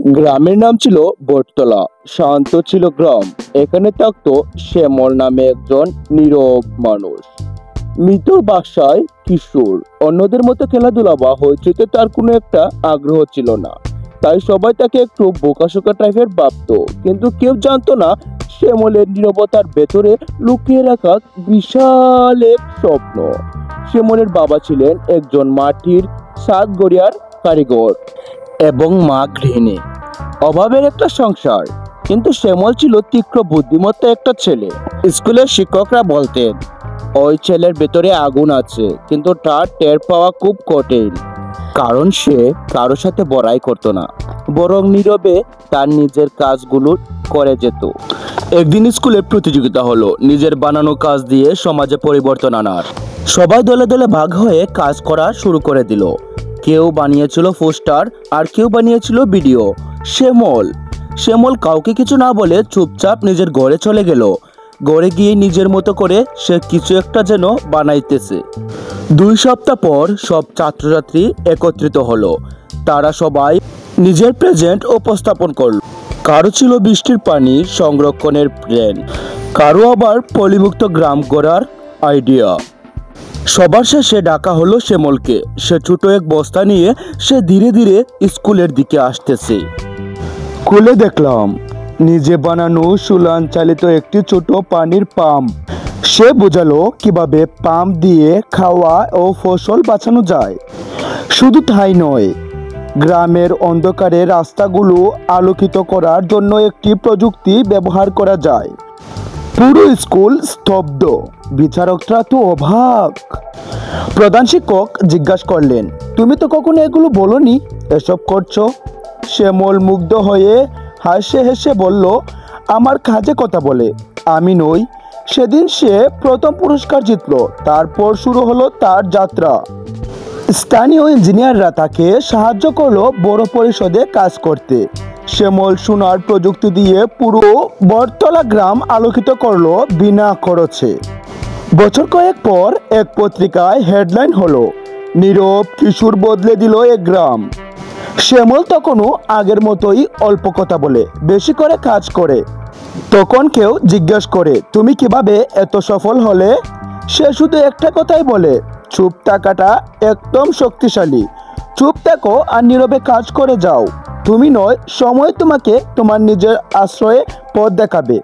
গ্রামের নাম ছিল বটতলা। শান্ত ছিল গ্রাম। এখানে থাকতো শ্যামল নামে একজন নীরব মানুষ। মৃত্যুর বাসায় কিশোর। অন্যদের মতো খেলাধুলা বা হইচইতে তার কোনো একটা আগ্রহ ছিল না। তাই সবাই তাকে একটু বোকাশোকা টাইপের ভাবতো। কিন্তু কেউ জানতো না শ্যামলের নীরবতার ভেতরে লুকিয়ে রাখা বিশাল এক স্বপ্ন। শ্যামলের বাবা ছিলেন একজন মাটির ছাদ গড়িয়ার কারিগর এবং মা গৃহিণী। অভাবের একটা সংসার, কিন্তু শ্যামল ছিল তীক্ষ্ণ বুদ্ধিমত্তা একটা ছেলে। স্কুলের শিক্ষকরা বলতেন ওই ছেলের ভেতরে আগুন আছে, কিন্তু তার টের পাওয়া খুব কঠিন। কারণ সে কারোর সাথে বড়াই করতো না, বরং নীরবে তার নিজের কাজগুলো করে যেত। একদিন স্কুলে প্রতিযোগিতা হলো নিজের বানানো কাজ দিয়ে সমাজে পরিবর্তন আনার। সবাই দলে দলে ভাগ হয়ে কাজ করা শুরু করে দিল। কেউ বানিয়েছিল পোস্টার, আর কেউ বানিয়েছিল ভিডিও। শ্যামল কাউকে কিছু না বলে চুপচাপ নিজের ঘরে চলে গেল। ঘরে গিয়ে নিজের মতো করে সে কিছু একটা যেন বানাইতেছে। 2 সপ্তাহ পর সব ছাত্রছাত্রী একত্রিত হলো। তারা সবাই নিজের প্রেজেন্ট উপস্থাপন করলো। কারো ছিল বৃষ্টির পানি সংরক্ষণের প্ল্যান, কারো আবার পলিমুক্ত গ্রাম গড়ার আইডিয়া। সবার শেষে ডাকা হলো শ্যামলকে। সে ছোট এক বস্তা নিয়ে সে ধীরে ধীরে স্কুলের দিকে আসতেছে। খুলে দেখলাম নিজে বানানো সুলান চালিত একটি ছোট পানির পাম্প। সে বোঝালো কিভাবে পাম্প দিয়ে খাওয়া ও ফসল বাঁচানো যায়। শুধু তাই নয়, গ্রামের অন্ধকারে রাস্তাগুলো আলোকিত করার জন্য একটি প্রযুক্তি ব্যবহার করা যায়। পুরো স্কুল স্তব্ধ। বিচারকরা তো অবাক। প্রধান শিক্ষক জিজ্ঞাসা করলেন, তুমি তো কখনো এগুলো বলনি, এসব করছো? শ্যামল মুগ্ধ হয়ে হাসে হেসে বলল, আমার কাজে কথা বলে, আমি নই। সেদিন সে প্রথম পুরস্কার জিতল। তারপর শুরু হলো তার যাত্রা। স্থানীয় ইঞ্জিনিয়াররা তাকে সাহায্য করলো বড় পরিষদে কাজ করতে। শ্যামল সোনার প্রযুক্তি দিয়ে পুরো বটতলা গ্রাম আলোকিত করলো বিনা খরচে। বছর কয়েক পর এক পত্রিকায় হেডলাইন হলো, নীরব কিশোর বদলে দিল এক গ্রাম। শ্যামল তখনও আগের মতোই অল্প কথা বলে, বেশি করে কাজ করে। তখন কেউ জিজ্ঞেস করে, তুমি কিভাবে এত সফল হলে? সে শুধু একটা কথাই বলে, চুপ থাকাটা একদম শক্তিশালী। চুপ থাকো আর নীরবে কাজ করে যাও। তুমি নয়, সময় তোমাকে তোমার নিজের আশ্রয়ে পথ দেখাবে।